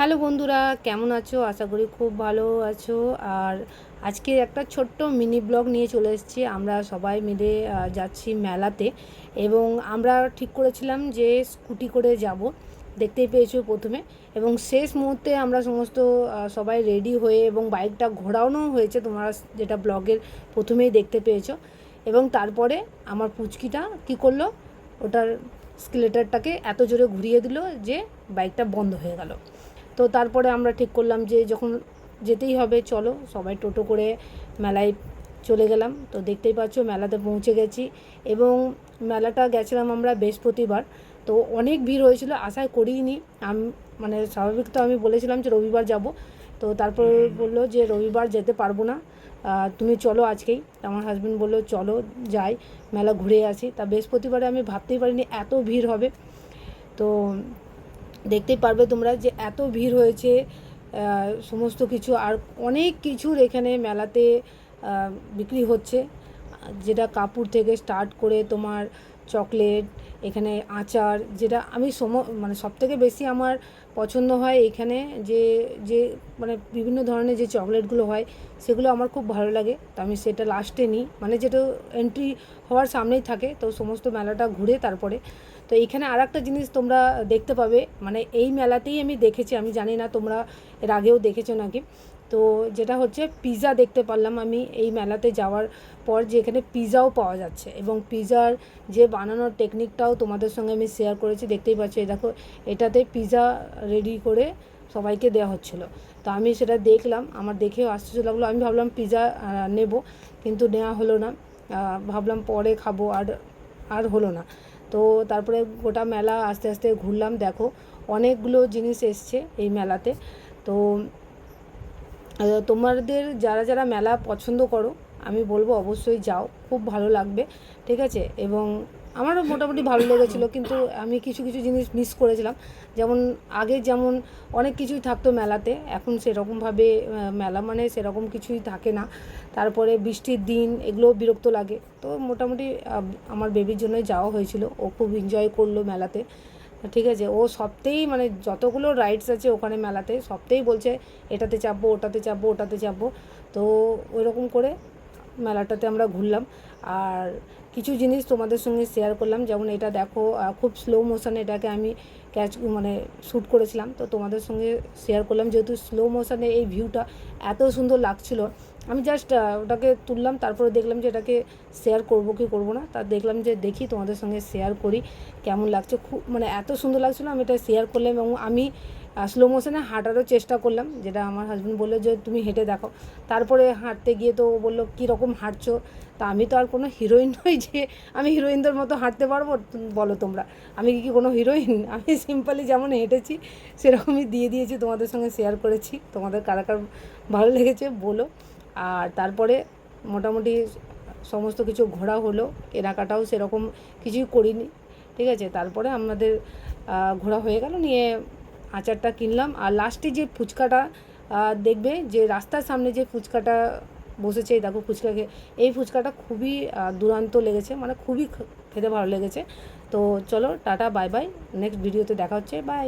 Hello বন্ধুরা, কেমন আছো? আশা করি খুব ভালো আছো। আর আজকে একটা ছোট্ট মিনি ব্লগ নিয়ে চলে এসেছি। আমরা সবাই মিলে যাচ্ছি মেলাতে, এবং আমরা ঠিক করেছিলাম যে স্কুটি করে যাব, দেখতেই পেয়েছো প্রথমে। এবং শেষ মুহূর্তে আমরা সমস্ত সবাই রেডি হয়ে, এবং বাইকটা ঘোরানো হয়েছে, তোমরা যেটা ব্লগের প্রথমেই দেখতে পেয়েছো। এবং তারপরে আমার পুচকিটা কী করলো, ওটার স্কেলেটারটাকে এত জোরে ঘুরিয়ে দিল যে বাইকটা বন্ধ হয়ে গেল। তো তারপরে আমরা ঠিক করলাম যে যখন যেতেই হবে, চলো সবাই টোটো করে মেলায় চলে গেলাম। তো দেখতেই পাচ্ছ মেলাতে পৌঁছে গেছি, এবং মেলাটা গেছিলাম আমরা বৃহস্পতিবার। তো অনেক ভিড় হয়েছিল, আশা করিনি। মানে স্বাভাবিক তো আমি বলেছিলাম যে রবিবার যাব, তো তারপর বললো যে রবিবার যেতে পারবো না, তুমি চলো আজকেই। আমার হাজব্যান্ড বললো চলো যাই, মেলা ঘুরে আসি। তা বৃহস্পতিবারে আমি ভাবতেই পারিনি এত ভিড় হবে। তো দেখতেই পারবে তোমরা যে এত ভিড় হয়েছে, সমস্ত কিছু আর অনেক কিছুর এখানে মেলাতে বিক্রি হচ্ছে, যেটা কাপড় থেকে স্টার্ট করে তোমার চকলেট, এখানে আচার, যেটা আমি মানে সবথেকে বেশি আমার পছন্দ হয় এখানে যে যে মানে বিভিন্ন ধরনের যে চকলেটগুলো হয় সেগুলো আমার খুব ভালো লাগে। তো আমি সেটা লাস্টে নিই, মানে যেটা এন্ট্রি হওয়ার সামনেই থাকে। তো সমস্ত মেলাটা ঘুরে তারপরে তো এখানে আর একটা জিনিস তোমরা দেখতে পাবে, মানে এই মেলাতেই আমি দেখেছি, আমি জানি না তোমরা এর আগেও দেখেছো নাকি। তো যেটা হচ্ছে পিৎজা দেখতে পারলাম আমি এই মেলাতে যাওয়ার পর, যে এখানে পিৎজাও পাওয়া যাচ্ছে, এবং পিৎজার যে বানানোর টেকনিকটাও তোমাদের সঙ্গে আমি শেয়ার করেছি। দেখতেই পাচ্ছ, এই দেখো এটাতে পিৎজা রেডি করে সবাইকে দেওয়া হচ্ছিলো। তো আমি সেটা দেখলাম, আমার দেখেও আশ্চর্য লাগলো। আমি ভাবলাম পিৎজা নেব, কিন্তু নেওয়া হলো না, ভাবলাম পরে খাবো, আর হলো না। তো তারপরে গোটা মেলা আস্তে আস্তে ঘুরলাম। দেখো অনেকগুলো জিনিস এসছে এই মেলাতে। তো তোমাদের যারা যারা মেলা পছন্দ করো, আমি বলবো অবশ্যই যাও, খুব ভালো লাগবে, ঠিক আছে। এবং আমারও মোটামুটি ভালো লেগেছিলো, কিন্তু আমি কিছু কিছু জিনিস মিস করেছিলাম। যেমন আগে যেমন অনেক কিছুই থাকতো মেলাতে, এখন সেরকমভাবে মেলা মানে সেরকম কিছুই থাকে না। তারপরে বৃষ্টির দিন এগুলো বিরক্ত লাগে। তো মোটামুটি আমার বেবির জন্যই যাওয়া হয়েছিল, ও খুব এনজয় করলো মেলাতে, ঠিক আছে। ও সবতেই মানে যতগুলো রাইডস আছে ওখানে মেলাতে সবতেই বলছে এটাতে চাপবো, ওটাতে চাপবো, ওটাতে চাপবো। তো ওইরকম করে মেলাটাতে আমরা ঘুরলাম। আর কিছু জিনিস তোমাদের সঙ্গে শেয়ার করলাম, যেমন এটা দেখো খুব স্লো মোশনে এটাকে আমি মানে শ্যুট করেছিলাম। তো তোমাদের সঙ্গে শেয়ার করলাম, যেহেতু স্লো মোশনে এই ভিউটা এত সুন্দর লাগছিলো। আমি জাস্ট ওটাকে তুললাম, তারপরে দেখলাম যে এটাকে শেয়ার করবো কি করবো না। তা দেখলাম যে দেখি তোমাদের সঙ্গে শেয়ার করি কেমন লাগছে। খুব মানে এত সুন্দর লাগছিলো, আমি এটা শেয়ার করলাম। এবং আমি স্লো মোশনে হাঁটারও চেষ্টা করলাম, যেটা আমার হাজব্যান্ড বললো যে তুমি হেঁটে দেখো। তারপরে হাঁটতে গিয়ে তো ও বললো কীরকম হাঁটছো। তা আমি তো আর কোনো হিরোইন নই যে আমি হিরোইনদের মতো হাঁটতে পারবো, বলো তোমরা, আমি কি কোনো হিরোইন? আমি সিম্পলি যেমন হেঁটেছি সেরকমই দিয়ে দিয়েছি, তোমাদের সঙ্গে শেয়ার করেছি। তোমাদের কার কার ভালো লেগেছে বলো। আর তারপরে মোটামুটি সমস্ত কিছু ঘোরা হলো, কেনাকাটাও সেরকম কিছুই করিনি, ঠিক আছে। তারপরে আমাদের ঘোরা হয়ে গেল, নিয়ে আচারটা কিনলাম। আর লাস্টে যে ফুচকাটা দেখবে, যে রাস্তার সামনে যে ফুচকাটা বসেছে, এই দেখো ফুচকাকে, এই ফুচকাটা খুবই দুর্দান্ত লেগেছে, মানে খুবই খেতে ভালো লেগেছে। তো চলো টাটা, বাই বাই, নেক্সট ভিডিওতে দেখা হচ্ছে, বাই।